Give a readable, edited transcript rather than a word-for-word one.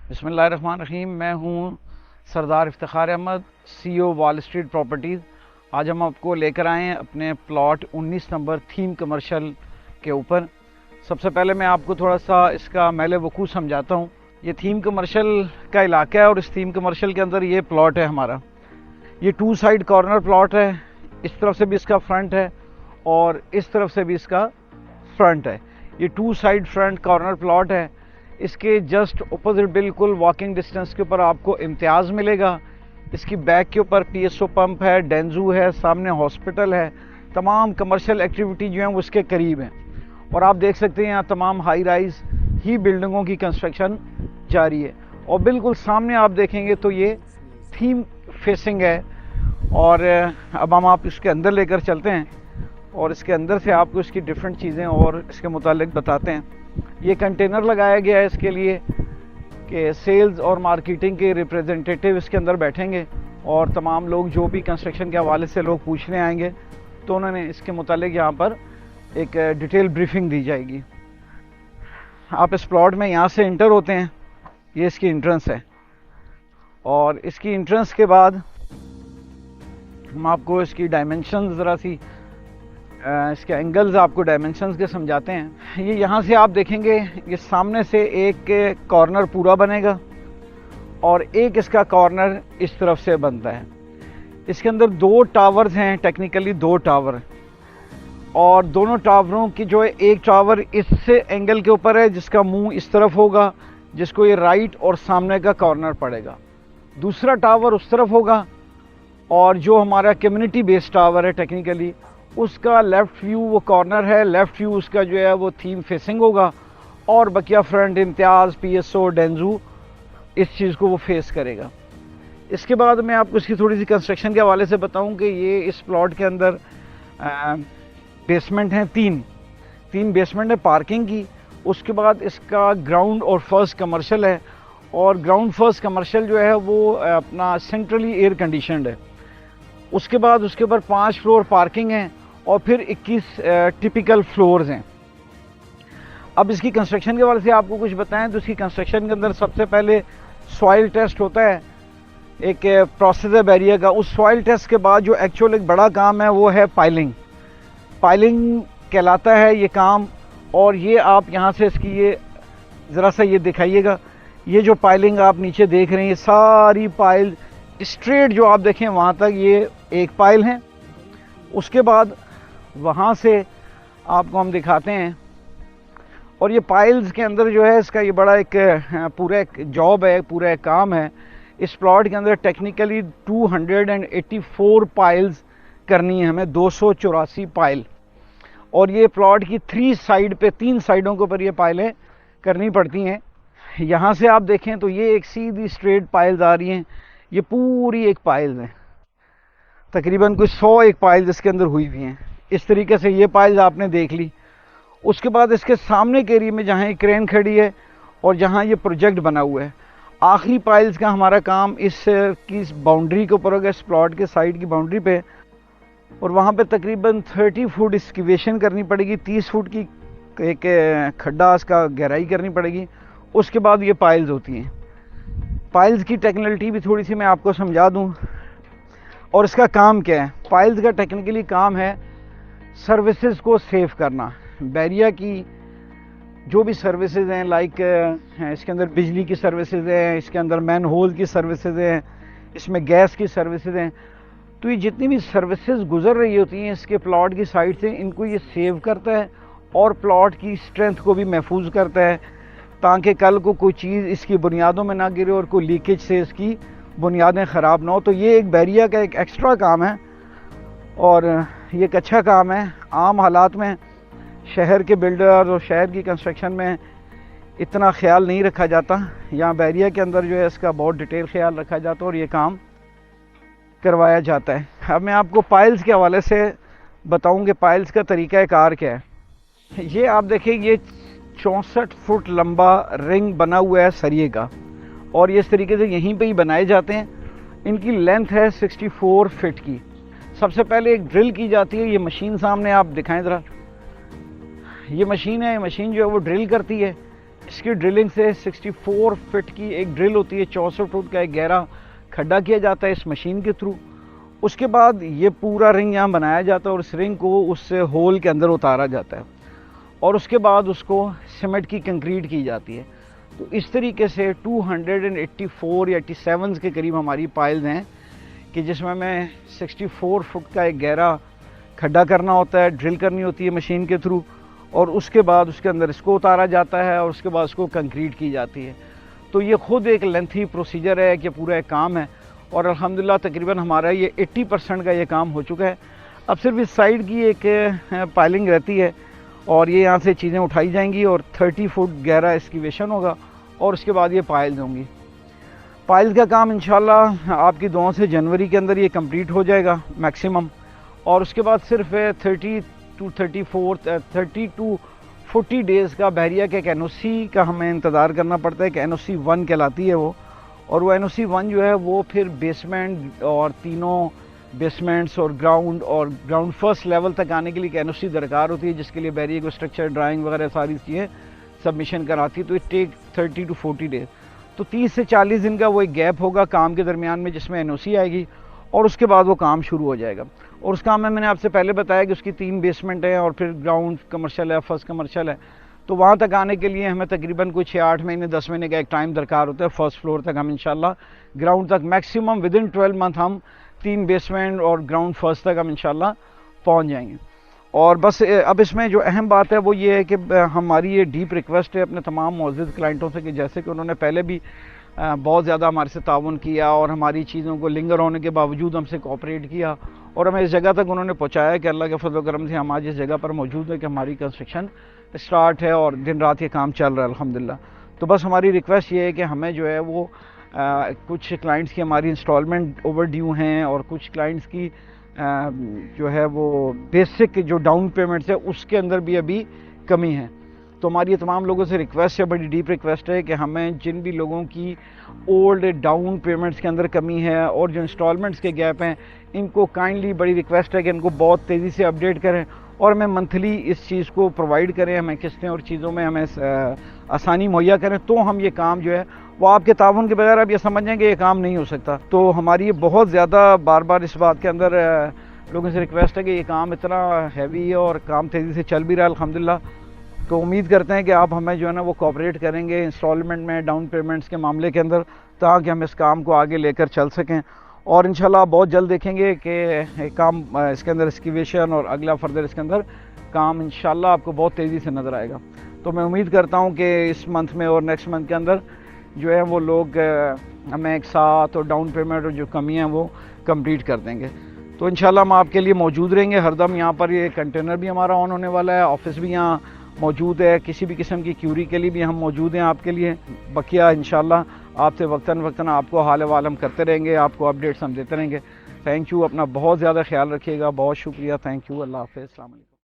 बिस्मिल्लाहिर्रहमानिर्रहीम। मैं हूं Sardar Iftikhar Ahmad, CEO wall street properties. आज हम आपको लेकर आए हैं अपने प्लॉट 19 नंबर थीम कमर्शियल के ऊपर। सबसे पहले मैं आपको थोड़ा सा इसका मेले वकूअ समझाता हूं। ये थीम कमर्शियल का इलाका है और इस थीम कमर्शियल के अंदर ये प्लॉट है हमारा। ये 2 साइड कॉर्नर प्लॉट है। इस तरफ से भी इसका फ्रंट है और इस तरफ से भी इसका फ्रंट है। ये 2 साइड फ्रंट कॉर्नर प्लॉट है। इसके जस्ट अपोजिट बिल्कुल वॉकिंग डिस्टेंस के ऊपर आपको इम्तियाज़ मिलेगा। इसकी बैक के ऊपर PSO पंप है, डेंजू है, सामने हॉस्पिटल है। तमाम कमर्शियल एक्टिविटी जो है वो इसके करीब हैं और आप देख सकते हैं यहाँ तमाम हाई राइज ही बिल्डिंगों की कंस्ट्रक्शन जारी है। और बिल्कुल सामने आप देखेंगे तो ये थीम फेसिंग है। और अब हम आप इसके अंदर लेकर चलते हैं और इसके अंदर से आपको इसकी डिफरेंट चीज़ें और इसके मुतालिक बताते हैं। ये कंटेनर लगाया गया है इसके लिए कि सेल्स और मार्केटिंग के रिप्रेजेंटेटिव इसके अंदर बैठेंगे और तमाम लोग जो भी कंस्ट्रक्शन के हवाले से लोग पूछने आएंगे तो उन्होंने इसके मुतालिक यहाँ पर एक डिटेल ब्रीफिंग दी जाएगी। आप इस प्लॉट में यहाँ से इंटर होते हैं, ये इसकी इंट्रेंस है और इसकी इंट्रेंस के बाद हम आपको इसकी डायमेंशन ज़रा सी इसके एंगल्स आपको डायमेंशंस के समझाते हैं। ये यहाँ से आप देखेंगे ये सामने से एक कॉर्नर पूरा बनेगा और एक इसका कॉर्नर इस तरफ से बनता है। इसके अंदर 2 टावर्स हैं, टेक्निकली 2 टावर, और दोनों टावरों की जो है एक टावर इस एंगल के ऊपर है जिसका मुंह इस तरफ होगा, जिसको ये राइट और सामने का कॉर्नर पड़ेगा। दूसरा टावर उस तरफ होगा और जो हमारा कम्युनिटी बेस्ड टावर है टेक्निकली उसका लेफ़्ट व्यू वो कॉर्नर है, लेफ़्ट व्यू उसका जो है वो थीम फेसिंग होगा और बकिया फ्रंट इम्तियाज़ PSO डेंजू इस चीज़ को वो फेस करेगा। इसके बाद मैं आपको इसकी थोड़ी सी कंस्ट्रक्शन के हवाले से बताऊं कि ये इस प्लॉट के अंदर बेसमेंट हैं, तीन बेसमेंट है पार्किंग की। उसके बाद इसका ग्राउंड और फर्स्ट कमर्शियल है और ग्राउंड फर्स्ट कमर्शियल जो है वो अपना सेंट्रली एयर कंडीशनड है। उसके बाद उसके ऊपर 5 फ्लोर पार्किंग है और फिर 21 टिपिकल फ्लोर्स हैं। अब इसकी कंस्ट्रक्शन के हवाले से आपको कुछ बताएं तो इसकी कंस्ट्रक्शन के अंदर सबसे पहले सॉइल टेस्ट होता है, एक प्रोसेस है बैरियर का। उस सॉइल टेस्ट के बाद जो एक्चुअल एक बड़ा काम है वो है पाइलिंग कहलाता है ये काम। और ये आप यहाँ से इसकी ये ज़रा सा ये दिखाइएगा, ये जो पाइलिंग आप नीचे देख रहे हैं ये सारी पाइल स्ट्रेट जो आप देखें वहाँ तक ये एक पाइल है। उसके बाद वहाँ से आपको हम दिखाते हैं और ये पाइल्स के अंदर जो है इसका ये बड़ा एक पूरा एक जॉब है, पूरा एक काम है। इस प्लॉट के अंदर टेक्निकली 284 पाइल्स करनी है हमें, 284 पाइल। और ये प्लॉट की 3 साइड पे 3 साइडों के ऊपर ये पाइलें करनी पड़ती हैं। यहाँ से आप देखें तो ये एक सीधी स्ट्रेट पाइल्स आ रही हैं, ये पूरी एक पाइल्स हैं, तकरीबन कुछ 100 एक पाइल्स इसके अंदर हुई हुई हैं। इस तरीके से ये पाइल्स आपने देख ली। उसके बाद इसके सामने के एरिया में जहाँ ये क्रेन खड़ी है और जहाँ ये प्रोजेक्ट बना हुआ है, आखिरी पाइल्स का हमारा काम इस की बाउंड्री के ऊपर होगा, इस प्लॉट के साइड की बाउंड्री पे, और वहाँ पे तकरीबन 30 फुट एक्सकेवेशन करनी पड़ेगी, 30 फुट की एक खड्डा इसका गहराई करनी पड़ेगी। उसके बाद ये पाइल्स होती हैं। पाइल्स की टेक्निकलिटी भी थोड़ी सी मैं आपको समझा दूं और इसका काम क्या है। पाइल्स का टेक्निकली काम है सर्विसेज को सेव करना। बैरिया की जो भी सर्विसेज हैं, लाइक इसके अंदर बिजली की सर्विसेज हैं, इसके अंदर मैन होल की सर्विसेज हैं, इसमें गैस की सर्विसेज हैं। तो ये जितनी भी सर्विसेज गुजर रही होती हैं इसके प्लॉट की साइड से, इनको ये सेव करता है और प्लॉट की स्ट्रेंथ को भी महफूज करता है ताकि कल को कोई चीज़ इसकी बुनियादों में ना गिरे और कोई लीकेज से इसकी बुनियादें ख़राब ना हो। तो ये एक बैरिया का एक एक्स्ट्रा काम है और ये एक अच्छा काम है। आम हालात में शहर के बिल्डर और शहर की कंस्ट्रक्शन में इतना ख्याल नहीं रखा जाता, यहाँ बैरिया के अंदर जो है इसका बहुत डिटेल ख्याल रखा जाता है और ये काम करवाया जाता है। अब मैं आपको पाइल्स के हवाले से बताऊँ कि पाइल्स का तरीक़ाकार क्या है। ये आप देखिए, ये 64 फुट लंबा रिंग बना हुआ है सरिये का और ये इस तरीके से यहीं पे ही बनाए जाते हैं। इनकी लेंथ है 64 फीट की। सबसे पहले एक ड्रिल की जाती है। ये मशीन सामने आप दिखाएं ज़रा, ये मशीन है। ये मशीन जो है वो ड्रिल करती है, اس کی ڈرلنگ سے 64 فٹ کی ایک ڈرل ہوتی ہے، 64 فٹ کا ایک گہرا کھڈا کیا جاتا ہے اس مشین کے تھرو. اس کے بعد یہ پورا رنگ یہاں بنایا جاتا ہے اور اس رنگ کو اس ہول کے اندر اتارا جاتا ہے اور اس کے بعد اس کو سیمنٹ کی کنکریٹ کی جاتی ہے. تو اس طریقے سے 284 یا 87 کے قریب ہماری پائلز ہیں کہ جس میں 64 فٹ کا ایک گہرا کھڈا کرنا ہوتا ہے، ڈرل کرنی ہوتی ہے مشین کے تھرو اور اس کے بعد اس کے اندر اس کو اتارا جاتا ہے اور اس کے بعد اس کو کنکریٹ کی جاتی ہے. تو یہ خود ایک لینتھی پروسیجر ہے کہ پورا ایک کام ہے اور الحمدللہ تقریباً ہمارا یہ 80% کا یہ کام ہو چکا ہے. اب صرف اس سائڈ کی ایک پائلنگ رہتی ہے اور یہ یہاں سے چیزیں اٹھائی جائیں گی اور 30 فٹ گہرا اسکیویشن ہوگا اور اس کے بعد یہ پائلز ہوں گی. پائلز کا کام انشاءاللہ آپ کی دعاؤں سے جنوری کے اندر یہ کمپلیٹ ہو جائے گا میکسیمم، اور اس کے بعد صرف 30 to 40 ڈیز کا بحریہ کے ایک NOC کا ہمیں انتظار کرنا پڑتا ہے کہ NOC 1 کہلاتی ہے وہ، اور وہ NOC 1 جو ہے وہ پھر بیسمنٹ اور تینوں بیسمنٹس اور گراؤنڈ فرسٹ لیول تک آنے کے لیے ایک NOC درکار ہوتی ہے جس کے لیے بحریہ کو اسٹرکچر ڈرائنگ وغیرہ ساری چیزیں سبمیشن کراتی ہے. تو اٹ ٹیک 30 to 40 ڈیز. تو 30 سے 40 دن کا وہ ایک گیپ ہوگا کام کے درمیان میں جس میں NOC آئے گی اور اس کے بعد وہ کام شروع ہو جائے گا. اور اس کام میں نے آپ سے پہلے بتایا کہ اس کی 3 بیسمنٹ ہیں اور پھر گراؤنڈ کمرشل ہے، فرسٹ کمرشل ہے. تو وہاں تک آنے کے لیے ہمیں تقریباً کوئی 6-8 مہینے 10 مہینے کا ایک ٹائم درکار ہوتا ہے. فرسٹ فلور تک ہم انشاءاللہ گراؤنڈ تک میکسیمم ودن 12 منتھ ہم 3 بیسمنٹ اور گراؤنڈ فرسٹ تک ہم انشاءاللہ پہنچ جائیں گے. اور بس اب اس میں جو اہم بات ہے وہ یہ ہے کہ ہماری یہ ڈیپ ریکویسٹ ہے اپنے تمام معزز کلائنٹوں سے کہ جیسے کہ انہوں نے پہلے بھی بہت زیادہ ہمارے سے تعاون کیا اور ہماری چیزوں کو لنگر ہونے کے باوجود ہم سے کوآپریٹ کیا اور ہمیں اس جگہ تک انہوں نے پہنچایا کہ اللہ کے فضل و کرم سے ہم آج اس جگہ پر موجود ہیں کہ ہماری کنسٹرکشن سٹارٹ ہے اور دن رات یہ کام چل رہا ہے الحمدللہ. تو بس ہماری ریکویسٹ یہ ہے کہ ہمیں جو ہے وہ کچھ کلائنٹس کی ہماری انسٹالمنٹ اوور ڈیو ہیں اور کچھ کلائنٹس کی جو ہے وہ بیسک جو ڈاؤن پیمنٹس ہے اس کے اندر بھی ابھی کمی ہے. تو ہماری یہ تمام لوگوں سے ریکویسٹ ہے، بڑی ڈیپ ریکویسٹ ہے کہ ہمیں جن بھی لوگوں کی اولڈ ڈاؤن پیمنٹس کے اندر کمی ہے اور جو انسٹالمنٹس کے گیپ ہیں ان کو کائنڈلی بڑی ریکویسٹ ہے کہ ان کو بہت تیزی سے اپڈیٹ کریں اور ہمیں منتھلی اس چیز کو پرووائڈ کریں، ہمیں قسطیں اور چیزوں میں ہمیں آسانی مہیا کریں تو ہم یہ کام جو ہے وہ آپ کے تعاون کے بغیر اب یہ سمجھیں کہ یہ کام نہیں ہو سکتا. تو ہماری یہ بہت زیادہ بار بار اس بات کے اندر لوگوں سے ریکویسٹ ہے کہ یہ کام اتنا ہیوی ہے اور کام تیزی سے چل بھی رہا ہے الحمدللہ. تو امید کرتے ہیں کہ آپ ہمیں جو ہے نا وہ کوآپریٹ کریں گے انسٹالمنٹ میں ڈاؤن پیمنٹس کے معاملے کے اندر تاکہ ہم اس کام کو آگے لے کر چل سکیں. اور انشاءاللہ آپ بہت جلد دیکھیں گے کہ کام اس کے اندر اسکیویشن اور اگلا فردر اس کے اندر کام انشاءاللہ آپ کو بہت تیزی سے نظر آئے گا. تو میں امید کرتا ہوں کہ اس منتھ میں اور نیکسٹ منتھ کے اندر جو ہے وہ لوگ ہمیں ایک ساتھ اور ڈاؤن پیمنٹ اور جو کمی ہیں وہ کمپلیٹ کر دیں گے. تو انشاءاللہ ہم آپ کے لیے موجود رہیں گے ہر دم. یہاں پر یہ کنٹینر بھی ہمارا آن ہونے والا ہے، آفس بھی یہاں موجود ہے، کسی بھی قسم کی کیوری کے لیے بھی ہم موجود ہیں آپ کے لیے. بقیہ انشاءاللہ آپ سے وقتاً آپ کو حال احوال ہم کرتے رہیں گے، آپ کو اپڈیٹس ہم دیتے رہیں گے. تھینک یو، اپنا بہت زیادہ خیال رکھیے گا. بہت شکریہ، تھینک یو، اللہ حافظ، السلام علیکم.